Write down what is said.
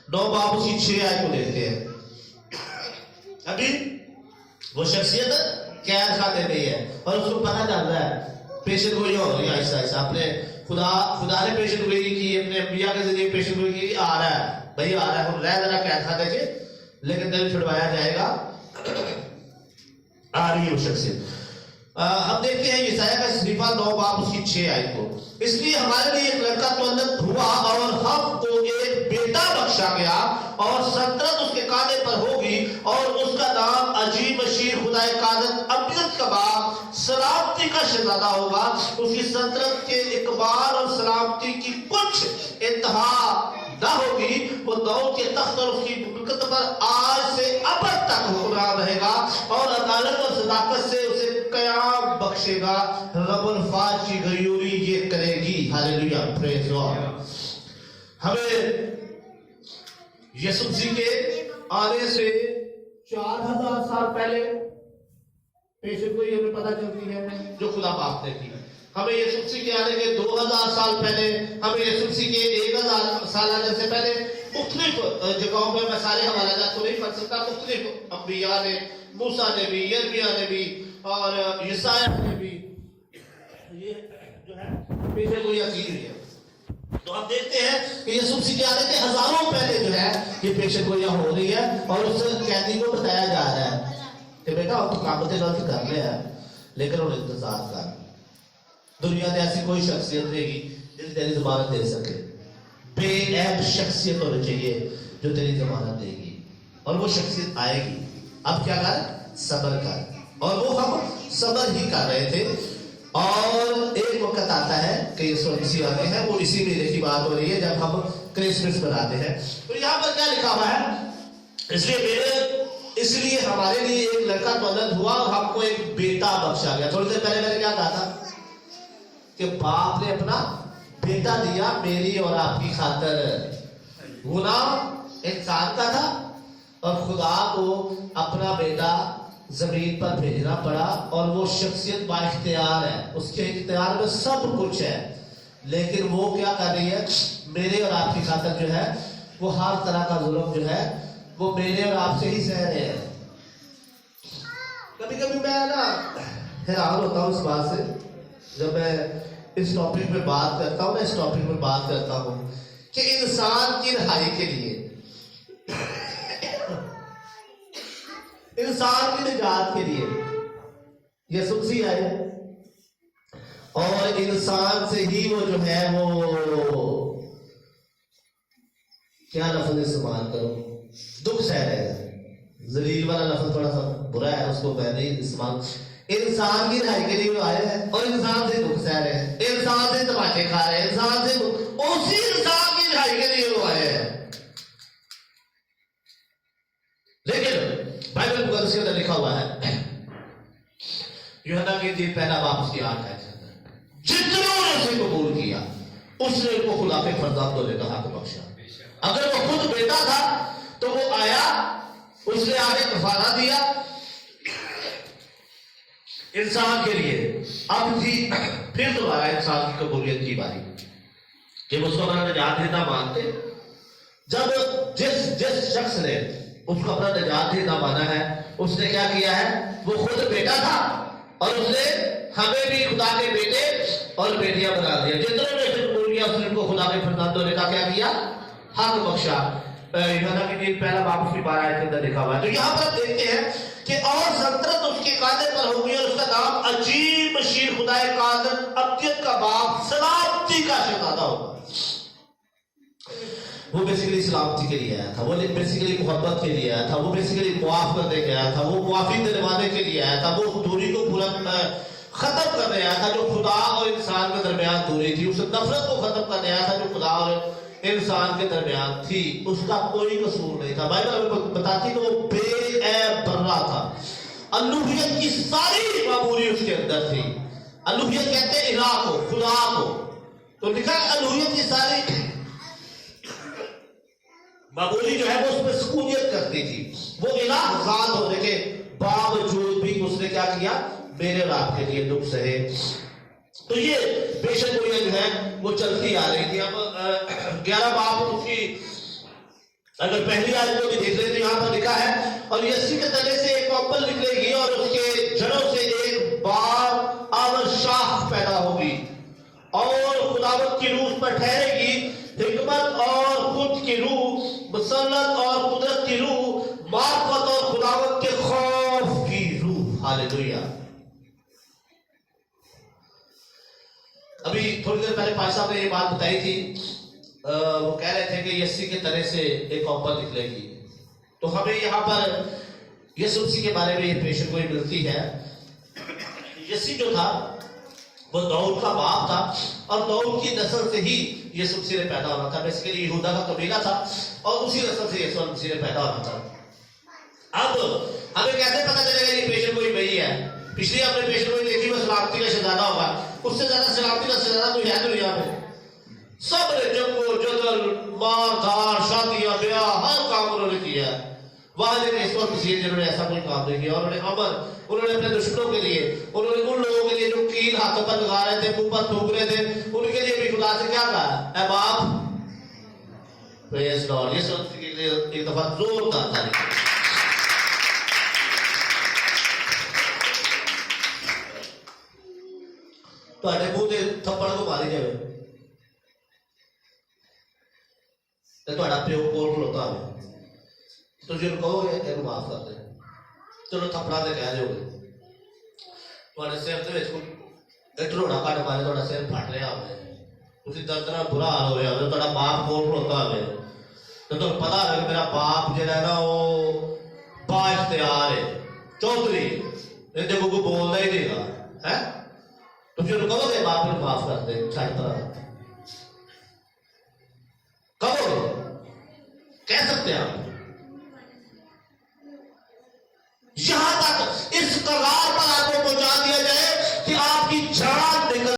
9 बाब उसकी 6 आयत को देखते हैं। अभी वो शख्सियत कैद खाने में है और उसको पता चल रहा है पेशेंट गोई हो रही है आहिस्ता आहिस्ता। अपने खुदा ने पेशेंट गोई की, अपने अंबिया के जरिए पेशेंट गोई की, आ रहा है भाई, आ रहा है, हम रह जरा कैद खाते थे लेकिन दिल छुड़वाया जाएगा। आ रही है वो शख्सियत। अब देखते हैं यशायाह का सहीफा 9 बाब उसकी 6 आयत को। इसलिए हमारे लिए एक लड़का तौलद हुआ और हमको एक बेटा बख्शा गया और सल्तनत उसके कांधे पर होगी और उसका नाम अजीब बशीर, खुदाए कादर, अबीयत का बाप, सलामती का शहजादा होगा। उसकी सल्तनत के इकबाल और सलामती की कुछ इंतहा न होगी। वो दाऊद के तख्त और उसकी मुल्कत पर आज से अब तक हुक्मरान रहेगा और अदालत और सदाकत से उसे कयाम बख्शेगा। रब्बुल फाज की गयूरी ये करेगी। Hallelujah, praise God. हमें यीशु मसीह के आने से 4000 साल पहले पेशेंट को ये हमें पता चलती है जो खुदा बाप ने की। हमें यीशु मसीह के आने के 2000 साल पहले, हमें यीशु मसीह के 1000 साल आने से पहले मुख्तलिफ जगहों में, मैं सारे हवाले जात को नहीं पढ़ सकता, मुख्तलिफ अंबिया ने, मूसा ने भी, यिर्मयाह ने भी और यशायाह ने भी ये जो है पेशे को यकीन हुई है। तो हम देखते हैं कि यीशु मसीह के आने के हजारों पहले जो है ये पेशे को यह हो रही है और उस कैदी को बताया जा रहा है कि बेटा अब तो कामते गलत कर ले है लेकिन उन्हें इंतजार कर। दुनिया में ऐसी कोई शख्सियत रहेगी जो तेरी जमानत दे सके। बेऐब शख्सियत होनी चाहिए जो तेरी जमानत देगी और वो शख्सियत आएगी। अब क्या कर, सब्र कर। और वो हम सब्र ही कर रहे थे और एक वक्त आता है कि यीशु मसीह आते हैं। वो इसी महीने की बात हो रही है जब हम क्रिसमस मनाते हैं। तो यहाँ पर क्या लिखा हुआ है, इसलिए हमारे लिए एक लड़का तौलद हुआ और हमको एक बेटा बख्शा गया। थोड़ी देर पहले मैंने क्या कहा था कि बाप ने अपना बेटा दिया मेरी और आपकी खातर। गुनाह इंसान का था और खुदा को अपना बेटा जमीन पर भेजना पड़ा और वो शख्सियत बाइख्तियार है, उसके इख्तियार में सब कुछ है, लेकिन वो क्या कर रही है, मेरे और आपकी खातिर जो है वो हर तरह का जुल्म जो है वो मेरे और आपसे ही सह रहे हैं। कभी कभी मैं ना हैरान होता हूँ इस बात से, जब मैं इस टॉपिक में बात करता हूँ इस टॉपिक में बात करता हूँ कि इंसान की रिहाई के लिए, इंसान की निजात के लिए यीशु मसीह आए और इंसान से ही वो जो है वो क्या लफ्ज़ इस्तेमाल करो, दुख सह रहे हैं। जलील वाला लफ्ज़ थोड़ा सा बुरा है, उसको मैं नहीं इस्तेमाल। इंसान की रिहाई के लिए वो आए हैं और इंसान से दुख सह रहे हैं, इंसान से तमाचे खा रहे हैं, इंसान से उसी इंसान की रिहाई के लिए वो आए हैं। लेकिन बाइबल मुकद्दस के अंदर लिखा हुआ है, यूहन्ना की इंजील पहला बाब उसकी 8 आयत, जितनों ने उसे कबूल किया उसने उनको खुदा के फर्जंद होने का हक बख्शा। अगर वो खुद बेटा था तो वो आया, उसने आगे कफारा दिया इंसान के लिए। अब थी फिर दोबारा इंसान की कबूलियत की बारी कि वो उसको अपना निजात देता मानते। जब जिस शख्स ने उसको अपना निजात देता माना है उसने क्या किया है, वो खुद बेटा था और उसने हमें भी खुदा के बेटे और बेटियां बना दिया। जितने ने कबूल किया उसने उनको खुदा के फर्जंद होने का क्या किया, हक बख्शा। यूहन्ना की इंजील पहला बाब उसकी 12 आयत के अंदर लिखा हुआ है। तो यहाँ पर देखते हैं कि और सल्तनत उसके कांधे पर होगी और उसका नाम अजीब बशीर, खुदाए कादर, अबदियत का बाप, सलामती का शहजादा होगा। वो बेसिकली सलामती के लिए आया था, वो बेसिकली मोहब्बत के लिए आया था, वो बेसिकली मुआफ करने के आया था, वो मुआफी दिलवाने के लिए आया था, वो दूरी को पूरा खत्म करने आया था जो खुदा और इंसान के दरमियान दूरी थी, उस नफरत को खत्म करने आया था जो खुदा और इंसान के दरमियान थी। उसका कोई कसूर नहीं था। बाइबल बताती कि वो बेऐब बर्रा था। अलूहियत की सारी मामूली उसके अंदर थी। अलूहियत कहते हैं इलाह को, खुदा को। तो लिखा है अलूहियत की सारी मामूली जो है वो उसमें सुकूनियत करती थी। वो इलाह ज़ात होने के बावजूद भी उसने क्या किया, मेरे और आपके लिए दुख सहे। तो ये बेशक जो है वो चलती आ रही थी। अब 11 बाब उसकी اگر پہلی آیت کو بھی دیکھ لیں تو یہاں پر لکھا ہے اور یسی کے تلے سے ایک کوپل نکلے گی اور اس کے جڑوں سے ایک بار آور شاخ پیدا ہوگی اور خداوند کی روح پر ٹھہرے گی، حکمت اور خود کی روح، مسلط اور قدرت کی روح، معرفت اور خداوند کے خوف کی روح۔ ہاللیلویہ۔ ابھی تھوڑی دیر پہلے پاش صاحب نے یہ بات بتائی تھی، وہ کہہ رہے تھے کہ یسی کے تنے سے ایک کوپل نکلے گی، تو ہمیں یہاں پر یسوع مسیح کے بارے میں یہ پیشن گوئی ملتی ہے۔ یسی جو تھا وہ داؤد کا باپ تھا اور داؤد کی نسل سے ہی یسوع مسیح نے پیدا ہونا تھا، بیسیکلی یہودا کا قبیلہ تھا اور اسی نسل سے یسوع مسیح نے پیدا ہونا تھا۔ اب ہمیں کیسے پتہ چلے گا یہ پیشن گوئی وہی ہے؟ پچھلی ہم نے پیشن گوئی دیکھی وہ سلامتی کا شہزادہ ہوگا، اس سے زیادہ سلامتی کا شہزادہ کوئی ہے دنیا میں؟ سب نے جنگ و جدل، مار دھاڑ، شادیاں، بیاہ، ہر کام انہوں نے کیا ہے۔ واحد اس وقت مسیح جنہوں نے ایسا کوئی کام نہیں کیا، انہوں نے امر، انہوں نے اپنے دشمنوں کے لیے، انہوں نے ان لوگوں کے لیے جو کیل ہاتھوں پر لگا رہے تھے، منہ پر تھوک رہے تھے، ان کے لیے بھی خدا سے کیا کہا؟ اے باپ، پریز لارڈ۔ یہ سب کے لیے ایک دفعہ زوردار تعریف۔ تواڈے منہ تے تھپڑ کو ماری جائے تے تہاڈا پیو کول کھلوتا ہوئے تو جی کہو گے کہ معاف کر دے، چلو تھپڑا تے کہہ دیو گے، تہاڈے سر دے وچ کوئی ٹروڑا کٹ مارے، تہاڈا سر پھٹ رہا ہوئے، تسی درد نال برا حال ہویا ہوئے، تہاڈا باپ کول کھلوتا ہوئے تو تمہیں پتا ہے کہ میرا باپ جڑا ہے نا وہ با اختیار ہے، چودھری، یہ جب کو بولنا ہی نہیں گا ہے، تو پھر کہو گے باپ نے معاف کر دے، چھٹ طرح کہو گے، کہہ سکتے ہیں آپ؟ یہاں تک اس قرار